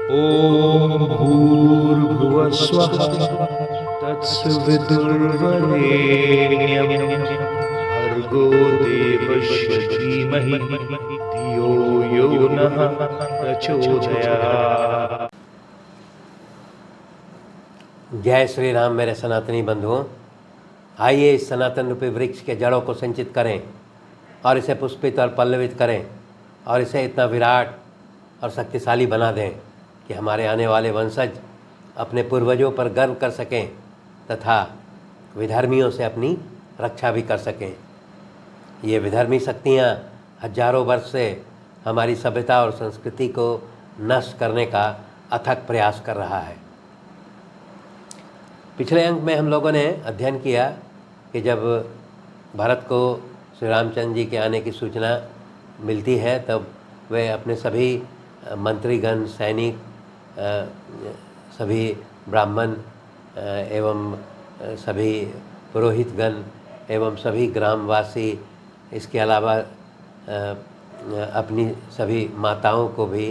ॐ भूर्भुवः स्वः तत्सवितुर्वरेण्यं भर्गो देवस्य धीमहि धियो यो नः प्रचोदयात्। जय श्री राम मेरे सनातनी बंधुओं। आइए इस सनातन रूपी वृक्ष के जड़ों को संचित करें और इसे पुष्पित और पल्लवित करें और इसे इतना विराट और शक्तिशाली बना दें कि हमारे आने वाले वंशज अपने पूर्वजों पर गर्व कर सकें तथा विधर्मियों से अपनी रक्षा भी कर सकें। ये विधर्मी शक्तियाँ हजारों वर्ष से हमारी सभ्यता और संस्कृति को नष्ट करने का अथक प्रयास कर रहा है। पिछले अंक में हम लोगों ने अध्ययन किया कि जब भारत को श्री रामचंद्र जी के आने की सूचना मिलती है तब वे अपने सभी मंत्रीगण, सैनिक, सभी ब्राह्मण एवं सभी पुरोहितगण एवं सभी ग्रामवासी, इसके अलावा अपनी सभी माताओं को भी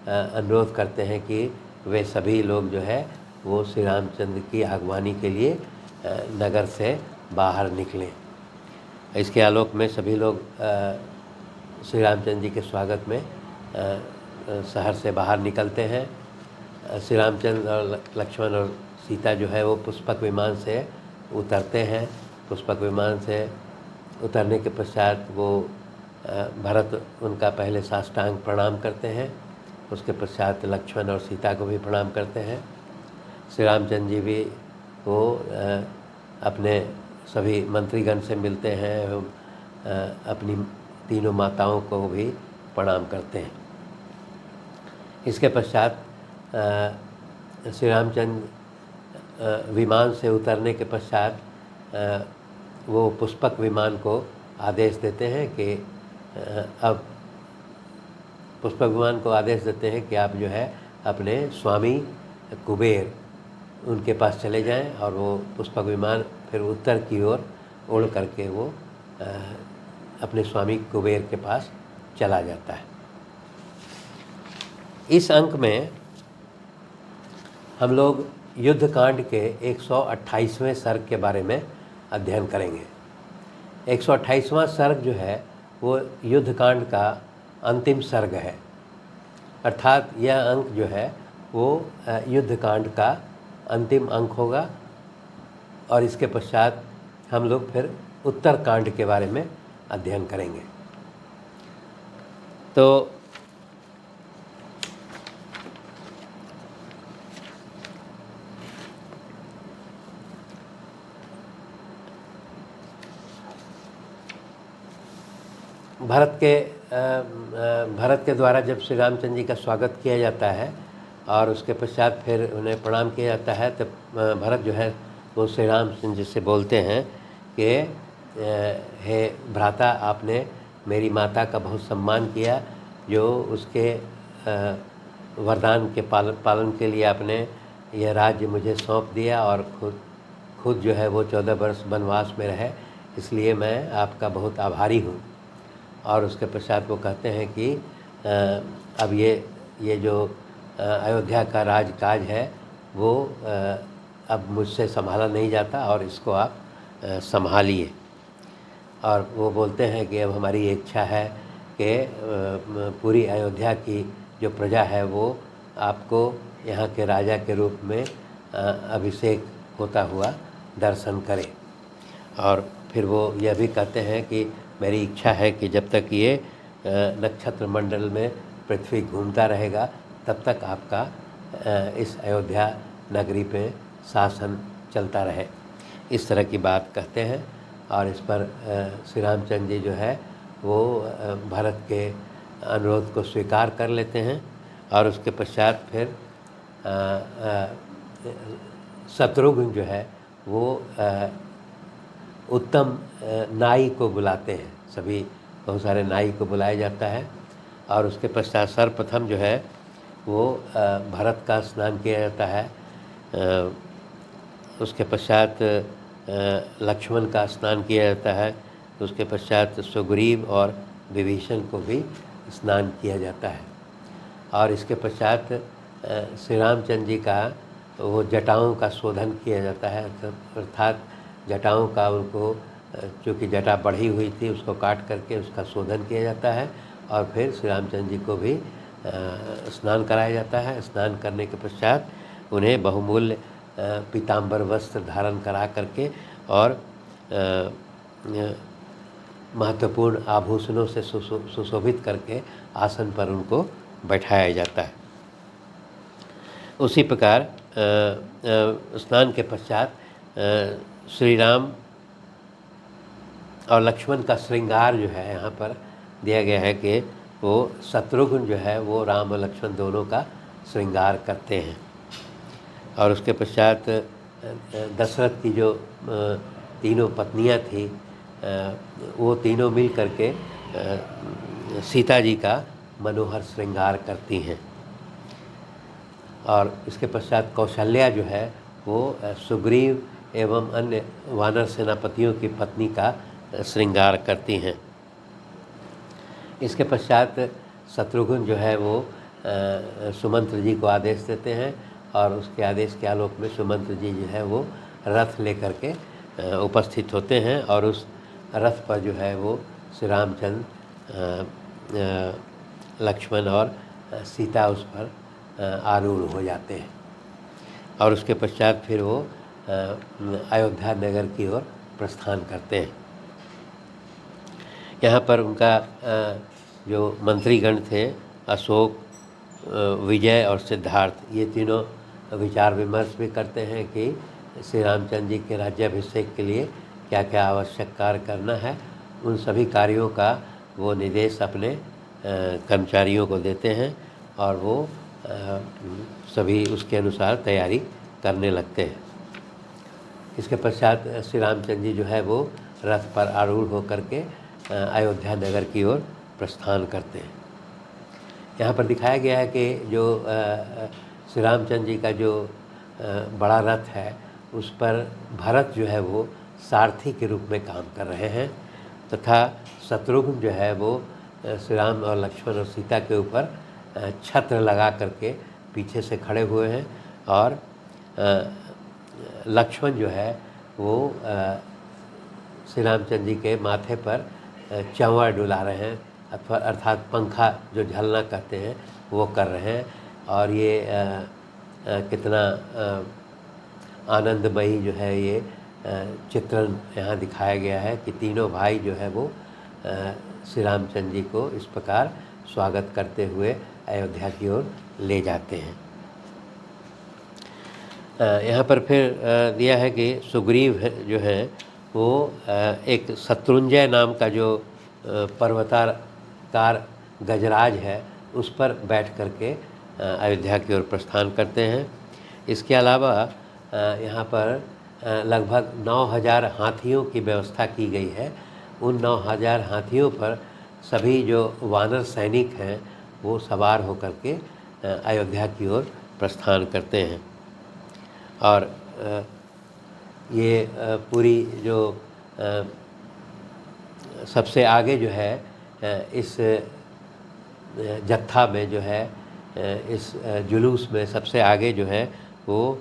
अनुरोध करते हैं कि वे सभी लोग जो है वो श्री रामचंद्र की आगवानी के लिए नगर से बाहर निकलें। इसके आलोक में सभी लोग श्री रामचंद्र जी के स्वागत में शहर से बाहर निकलते हैं। श्री रामचंद्र और लक्ष्मण और सीता जो है वो पुष्पक विमान से उतरते हैं। पुष्पक विमान से उतरने के पश्चात वो भरत उनका पहले साष्टांग प्रणाम करते हैं, उसके पश्चात लक्ष्मण और सीता को भी प्रणाम करते हैं। श्री रामचंद्र जी भी वो अपने सभी मंत्रीगण से मिलते हैं एवं अपनी तीनों माताओं को भी प्रणाम करते हैं। इसके पश्चात श्री रामचंद्र विमान से उतरने के पश्चात वो पुष्पक विमान को आदेश देते हैं कि अब पुष्पक विमान को आदेश देते हैं कि आप जो है अपने स्वामी कुबेर उनके पास चले जाएं और वो पुष्पक विमान फिर उत्तर की ओर उड़ करके वो अपने स्वामी कुबेर के पास चला जाता है। इस अंक में हम लोग युद्धकांड के 128वें सर्ग के बारे में अध्ययन करेंगे। 128वां सर्ग जो है वो युद्धकांड का अंतिम सर्ग है, अर्थात यह अंक जो है वो युद्धकांड का अंतिम अंक होगा और इसके पश्चात हम लोग फिर उत्तरकांड के बारे में अध्ययन करेंगे। तो भरत के द्वारा जब श्री रामचंद्र जी का स्वागत किया जाता है और उसके पश्चात फिर उन्हें प्रणाम किया जाता है, तब भरत जो है वो श्री रामचंद्र जी से बोलते हैं कि हे भ्राता, आपने मेरी माता का बहुत सम्मान किया, जो उसके वरदान के पालन के लिए आपने यह राज्य मुझे सौंप दिया और खुद जो है वो 14 वर्ष वनवास में रहे, इसलिए मैं आपका बहुत आभारी हूँ। और उसके पश्चात वो कहते हैं कि अब ये जो अयोध्या का राजकाज है वो अब मुझसे संभाला नहीं जाता और इसको आप संभालिए। और वो बोलते हैं कि अब हमारी इच्छा है कि पूरी अयोध्या की जो प्रजा है वो आपको यहाँ के राजा के रूप में अभिषेक होता हुआ दर्शन करे। और फिर वो यह भी कहते हैं कि मेरी इच्छा है कि जब तक ये नक्षत्र मंडल में पृथ्वी घूमता रहेगा तब तक आपका इस अयोध्या नगरी पे शासन चलता रहे। इस तरह की बात कहते हैं और इस पर श्री रामचंद्र जी जो है वो भरत के अनुरोध को स्वीकार कर लेते हैं और उसके पश्चात फिर शत्रुघ्न जो है वो उत्तम नाई को बुलाते हैं। सभी बहुत सारे नाई को बुलाया जाता है और उसके पश्चात सर्वप्रथम जो है वो भरत का स्नान किया जाता है। उसके पश्चात लक्ष्मण का स्नान किया जाता है। उसके पश्चात सुग्रीव और विभीषण को भी स्नान किया जाता है। और इसके पश्चात श्री रामचंद्र जी का वो जटाओं का शोधन किया जाता है, अर्थात जटाओं का उनको चूँकि जटा बढ़ी हुई थी उसको काट करके उसका शोधन किया जाता है और फिर श्री रामचंद्र जी को भी स्नान कराया जाता है। स्नान करने के पश्चात उन्हें बहुमूल्य पीताम्बर वस्त्र धारण करा करके और महत्वपूर्ण आभूषणों से सुशोभित करके आसन पर उनको बैठाया जाता है। उसी प्रकार स्नान के पश्चात श्री राम और लक्ष्मण का श्रृंगार जो है यहाँ पर दिया गया है कि वो शत्रुघ्न जो है वो राम और लक्ष्मण दोनों का श्रृंगार करते हैं। और उसके पश्चात दशरथ की जो तीनों पत्नियाँ थी वो तीनों मिल करके सीता जी का मनोहर श्रृंगार करती हैं। और इसके पश्चात कौशल्या जो है वो सुग्रीव एवं अन्य वानर सेनापतियों की पत्नी का श्रृंगार करती हैं। इसके पश्चात शत्रुघ्न जो है वो सुमंत्र जी को आदेश देते हैं और उसके आदेश के आलोक में सुमंत्र जी जो है वो रथ लेकर के उपस्थित होते हैं और उस रथ पर जो है वो श्री रामचंद्र, लक्ष्मण और सीता उस पर आरूढ़ हो जाते हैं। और उसके पश्चात फिर वो अयोध्या नगर की ओर प्रस्थान करते हैं। यहाँ पर उनका जो मंत्रीगण थे अशोक, विजय और सिद्धार्थ, ये तीनों विचार विमर्श भी करते हैं कि श्री रामचंद्र जी के राज्याभिषेक के लिए क्या क्या आवश्यक कार्य करना है। उन सभी कार्यों का वो निर्देश अपने कर्मचारियों को देते हैं और वो सभी उसके अनुसार तैयारी करने लगते हैं। इसके पश्चात श्री रामचंद्र जी जो है वो रथ पर आरूढ़ होकर के अयोध्या नगर की ओर प्रस्थान करते हैं। यहाँ पर दिखाया गया है कि जो श्री रामचंद्र जी का जो बड़ा रथ है उस पर भरत जो है वो सारथी के रूप में काम कर रहे हैं तथा शत्रुघ्न जो है वो श्री राम और लक्ष्मण और सीता के ऊपर छत्र लगा करके पीछे से खड़े हुए हैं और लक्ष्मण जो है वो श्री रामचंद्र जी के माथे पर चंवर डुला रहे हैं अथवा अर्थात पंखा जो झलना कहते हैं वो कर रहे हैं। और ये कितना आनंदमयी जो है ये चित्रण यहाँ दिखाया गया है कि तीनों भाई जो है वो श्री रामचंद्र जी को इस प्रकार स्वागत करते हुए अयोध्या की ओर ले जाते हैं। यहाँ पर फिर दिया है कि सुग्रीव जो है वो एक शत्रुंजय नाम का जो पर्वताकार गजराज है उस पर बैठ करके अयोध्या की ओर प्रस्थान करते हैं। इसके अलावा यहाँ पर लगभग 9000 हाथियों की व्यवस्था की गई है। उन 9000 हाथियों पर सभी जो वानर सैनिक हैं वो सवार होकर के अयोध्या की ओर प्रस्थान करते हैं। और ये पूरी जो सबसे आगे जो है इस जत्था में जो है इस जुलूस में सबसे आगे जो है वो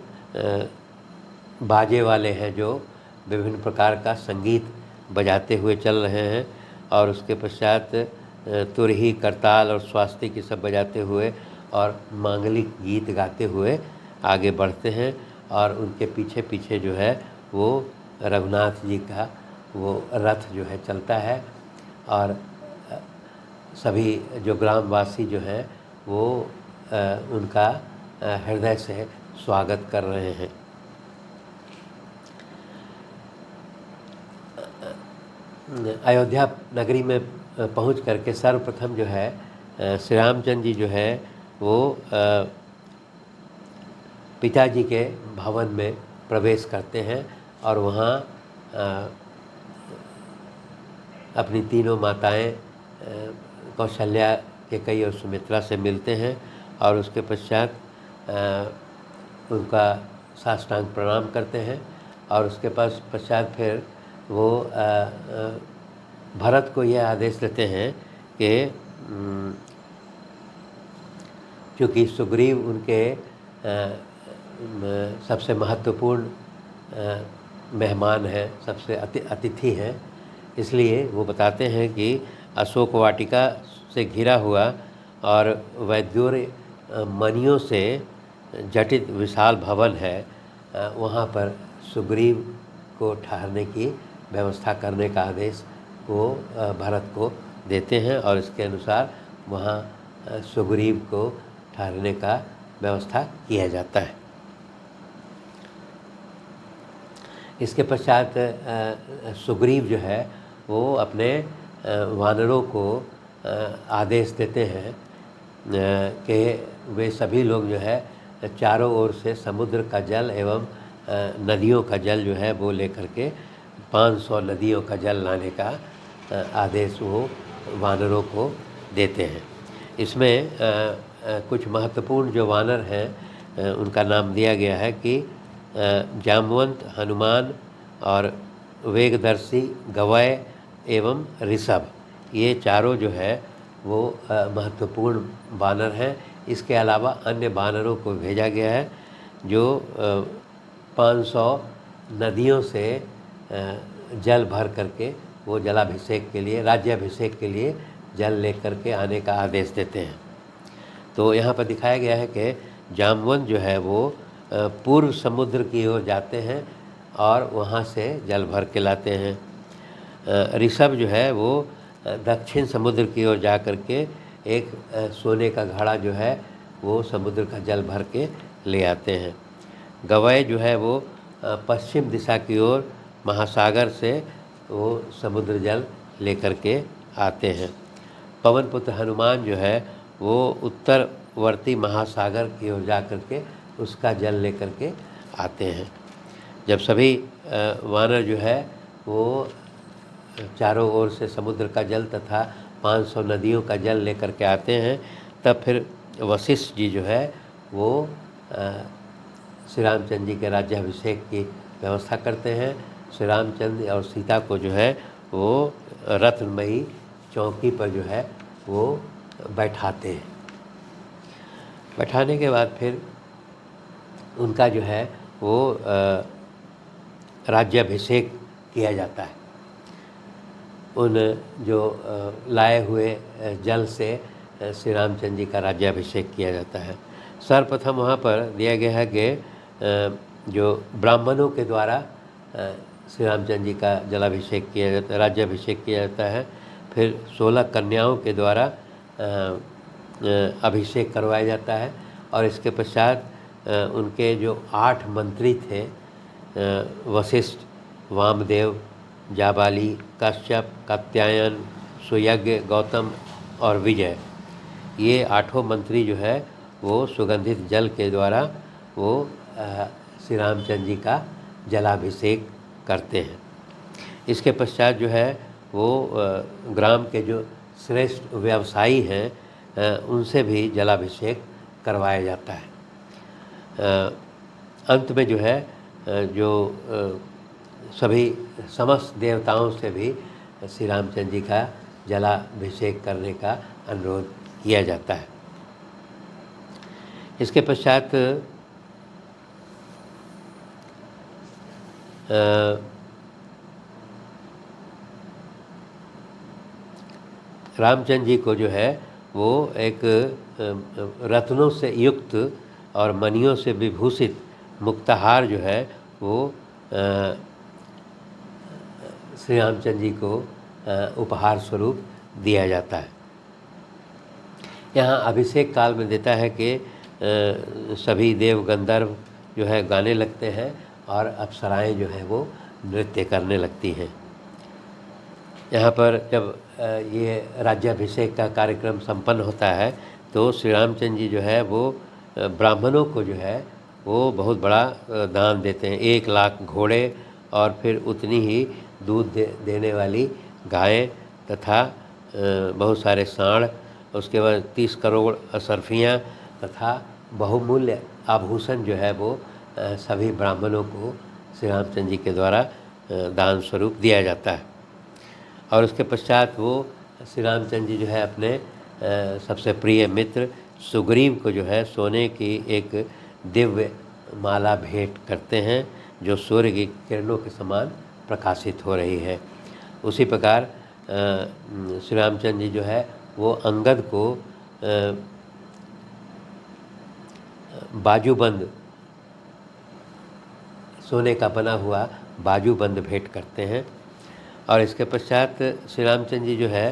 बाजे वाले हैं जो विभिन्न प्रकार का संगीत बजाते हुए चल रहे हैं। और उसके पश्चात तुरही, करताल और स्वास्तिक सब बजाते हुए और मांगलिक गीत गाते हुए आगे बढ़ते हैं। और उनके पीछे पीछे जो है वो रघुनाथ जी का वो रथ जो है चलता है और सभी जो ग्रामवासी जो हैं वो उनका हृदय से स्वागत कर रहे हैं। अयोध्या नगरी में पहुंच करके सर्वप्रथम जो है श्री रामचंद्र जी जो है वो पिताजी के भवन में प्रवेश करते हैं और वहाँ अपनी तीनों माताएं कौशल्या, कैकेयी और सुमित्रा से मिलते हैं और उसके पश्चात उनका साष्टांग प्रणाम करते हैं। और उसके पश्चात फिर वो भरत को यह आदेश देते हैं कि चूँकि सुग्रीव उनके सबसे महत्वपूर्ण मेहमान हैं, सबसे अतिथि हैं, इसलिए वो बताते हैं कि अशोक वाटिका से घिरा हुआ और वैद्योर्य मणियों से जटित विशाल भवन है, वहाँ पर सुग्रीव को ठहरने की व्यवस्था करने का आदेश वो भरत को देते हैं और इसके अनुसार वहाँ सुग्रीव को ठहरने का व्यवस्था किया जाता है। इसके पश्चात सुग्रीव जो है वो अपने वानरों को आदेश देते हैं कि वे सभी लोग जो है चारों ओर से समुद्र का जल एवं नदियों का जल जो है वो लेकर के 500 नदियों का जल लाने का आदेश वो वानरों को देते हैं। इसमें कुछ महत्वपूर्ण जो वानर हैं उनका नाम दिया गया है कि जामवंत, हनुमान और वेगदर्शी, गवय एवं ऋषभ, ये चारों जो है वो महत्वपूर्ण वानर हैं। इसके अलावा अन्य वानरों को भेजा गया है जो 500 नदियों से जल भर करके वो जलाभिषेक के लिए, राज्याभिषेक के लिए जल लेकर के आने का आदेश देते हैं। तो यहाँ पर दिखाया गया है कि जामवंत जो है वो पूर्व समुद्र की ओर जाते हैं और वहाँ से जल भर के लाते हैं। ऋषभ जो है वो दक्षिण समुद्र की ओर जा कर के एक सोने का घड़ा जो है वो समुद्र का जल भर के ले आते हैं। गवय जो है वो पश्चिम दिशा की ओर महासागर से वो समुद्र जल लेकर के आते हैं। पवन पुत्र हनुमान जो है वो उत्तरवर्ती महासागर की ओर जा कर के उसका जल लेकर के आते हैं। जब सभी वानर जो है वो चारों ओर से समुद्र का जल तथा 500 नदियों का जल लेकर के आते हैं, तब फिर वशिष्ठ जी जो है वो श्री रामचंद्र जी के राज्याभिषेक की व्यवस्था करते हैं। श्री रामचंद्र और सीता को जो है वो रत्नमयी चौकी पर जो है वो बैठाते हैं। बैठाने के बाद फिर उनका जो है वो राज्याभिषेक किया जाता है। उन जो लाए हुए जल से श्री रामचंद्र जी का राज्याभिषेक किया जाता है। सर्वप्रथम वहाँ पर दिया गया है कि जो ब्राह्मणों के द्वारा श्री रामचंद्र जी का जलाभिषेक किया जाता है, राज्याभिषेक किया जाता है। फिर 16 कन्याओं के द्वारा अभिषेक करवाया जाता है और इसके पश्चात उनके जो 8 मंत्री थे, वशिष्ठ, वामदेव, जाबाली, कश्यप, कात्यायन, सुयज्ञ, गौतम और विजय, ये 8 मंत्री जो है वो सुगंधित जल के द्वारा वो श्री रामचंद्र जी का जलाभिषेक करते हैं। इसके पश्चात जो है वो ग्राम के जो श्रेष्ठ व्यवसायी हैं उनसे भी जलाभिषेक करवाया जाता है। अंत में जो है जो सभी समस्त देवताओं से भी श्री रामचंद्र जी का जलाभिषेक करने का अनुरोध किया जाता है। इसके पश्चात रामचंद्र जी को जो है वो एक रत्नों से युक्त और मणियों से विभूषित मुक्ताहार जो है वो श्री रामचंद्र जी को उपहार स्वरूप दिया जाता है। यहाँ अभिषेक काल में देता है कि सभी देव गंधर्व जो है गाने लगते हैं और अप्सराएं जो है वो नृत्य करने लगती हैं। यहाँ पर जब ये राज्याभिषेक का कार्यक्रम संपन्न होता है तो श्री रामचंद्र जी जो है वो ब्राह्मणों को जो है वो बहुत बड़ा दान देते हैं। 1 लाख घोड़े और फिर उतनी ही दूध देने वाली गायें तथा बहुत सारे सांड, उसके बाद 30 करोड़ असरफियाँ तथा बहुमूल्य आभूषण जो है वो सभी ब्राह्मणों को श्री रामचंद्र जी के द्वारा दान स्वरूप दिया जाता है। और उसके पश्चात वो श्री रामचंद्र जी जो है अपने सबसे प्रिय मित्र सुग्रीव को जो है सोने की एक दिव्य माला भेंट करते हैं जो सूर्य की किरणों के समान प्रकाशित हो रही है। उसी प्रकार श्री रामचंद्र जी जो है वो अंगद को बाजूबंद सोने का बना हुआ बाजूबंद भेंट करते हैं। और इसके पश्चात श्री रामचंद्र जी जो है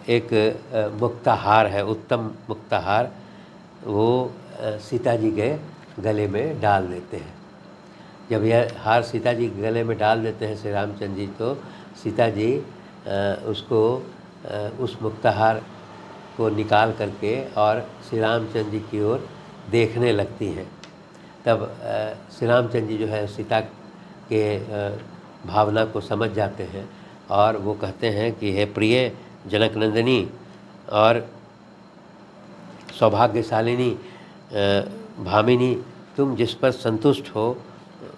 एक मुक्ताहार है, उत्तम मुक्ताहार, वो सीता जी के गले में डाल देते हैं। जब यह हार सीता जी के गले में डाल देते हैं श्री रामचंद्र जी, तो सीता जी उसको उस मुक्ताहार को निकाल करके और श्री रामचंद्र जी की ओर देखने लगती हैं। तब श्री रामचंद्र जी जो है सीता के भावना को समझ जाते हैं और वो कहते हैं कि हे प्रिय जनकनंदिनी और सौभाग्यशालिनी भामिनी, तुम जिस पर संतुष्ट हो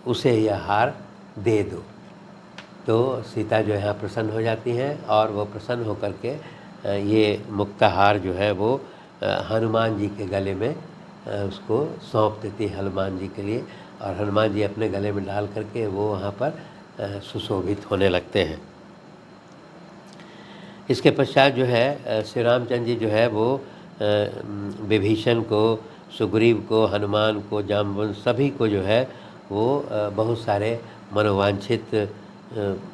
उसे यह हार दे दो। तो सीता जो है यहाँ प्रसन्न हो जाती हैं और वो प्रसन्न होकर के ये मुक्ताहार जो है वो हनुमान जी के गले में उसको सौंप देती है हनुमान जी के लिए, और हनुमान जी अपने गले में डाल करके वो वहाँ पर सुशोभित होने लगते हैं। इसके पश्चात जो है श्री रामचंद्र जी जो है वो विभीषण को, सुग्रीव को, हनुमान को, जाम्बुवन सभी को जो है वो बहुत सारे मनोवांछित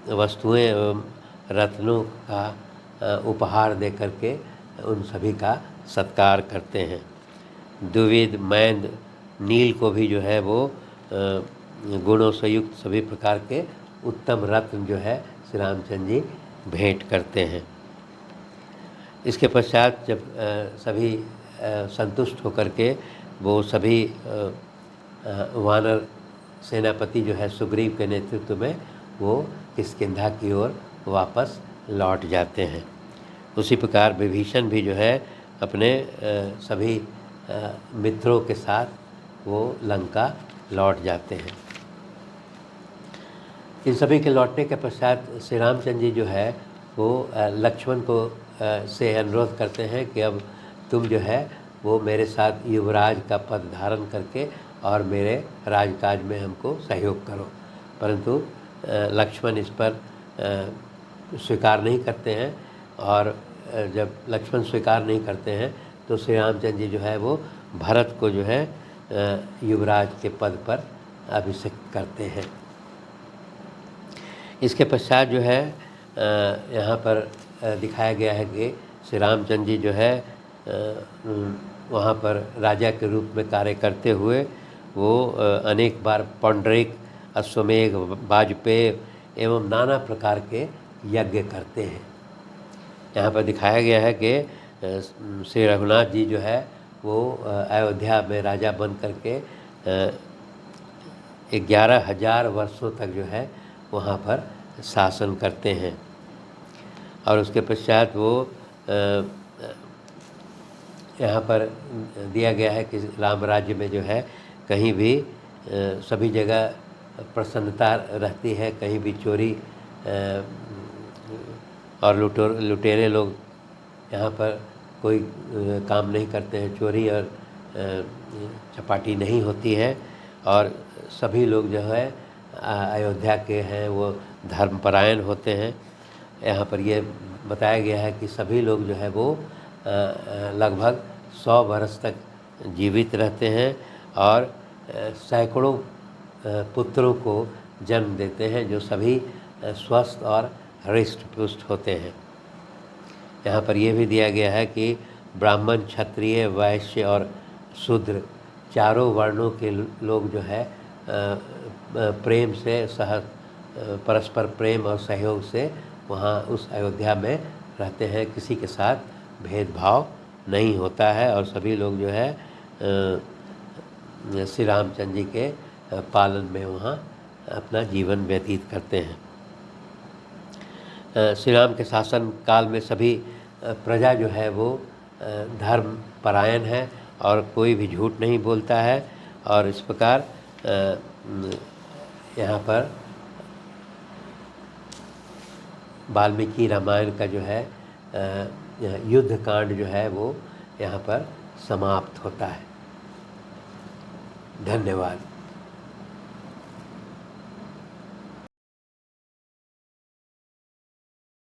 वस्तुएं एवं रत्नों का उपहार दे करके उन सभी का सत्कार करते हैं। द्विविध, मैंद, नील को भी जो है वो गुणों से युक्त सभी प्रकार के उत्तम रत्न जो है श्री रामचंद्र जी भेंट करते हैं। इसके पश्चात जब सभी संतुष्ट होकर के वो सभी वानर सेनापति जो है सुग्रीव के नेतृत्व में वो किष्किंधा की ओर वापस लौट जाते हैं। उसी प्रकार विभीषण भी जो है अपने सभी मित्रों के साथ वो लंका लौट जाते हैं। इन सभी के लौटने के पश्चात श्री रामचंद्र जी जो है वो लक्ष्मण को से अनुरोध करते हैं कि अब तुम जो है वो मेरे साथ युवराज का पद धारण करके और मेरे राजकाज में हमको सहयोग करो। परंतु लक्ष्मण इस पर स्वीकार नहीं करते हैं, और जब लक्ष्मण स्वीकार नहीं करते हैं तो श्री रामचंद्र जी जो है वो भरत को जो है युवराज के पद पर अभिषिक्त करते हैं। इसके पश्चात जो है यहाँ पर दिखाया गया है कि श्री रामचंद्र जी जो है वहाँ पर राजा के रूप में कार्य करते हुए वो अनेक बार पौंडरिक, अश्वमेघ, वाजपेय एवं नाना प्रकार के यज्ञ करते हैं। यहाँ पर दिखाया गया है कि श्री रघुनाथ जी जो है वो अयोध्या में राजा बन करके 11,000 वर्षों तक जो है वहाँ पर शासन करते हैं। और उसके पश्चात वो यहाँ पर दिया गया है कि राम राज्य में जो है कहीं भी सभी जगह प्रसन्नता रहती है, कहीं भी चोरी और लुटेरे लोग यहाँ पर कोई काम नहीं करते हैं, चोरी और चपाटी नहीं होती है, और सभी लोग जो है अयोध्या के हैं वो धर्मपरायण होते हैं। यहाँ पर ये बताया गया है कि सभी लोग जो है वो लगभग 100 वर्ष तक जीवित रहते हैं और सैकड़ों पुत्रों को जन्म देते हैं जो सभी स्वस्थ और हृष्ट पुष्ट होते हैं। यहाँ पर यह भी दिया गया है कि ब्राह्मण, क्षत्रिय, वैश्य और शूद्र चारों वर्णों के लोग जो है प्रेम से परस्पर प्रेम और सहयोग से वहाँ उस अयोध्या में रहते हैं। किसी के साथ भेदभाव नहीं होता है और सभी लोग जो है श्री रामचंद्र जी के पालन में वहाँ अपना जीवन व्यतीत करते हैं। श्री राम के शासन काल में सभी प्रजा जो है वो धर्म परायण है और कोई भी झूठ नहीं बोलता है। और इस प्रकार यहाँ पर वाल्मीकि रामायण का जो है युद्ध कांड जो है वो यहाँ पर समाप्त होता है। धन्यवाद।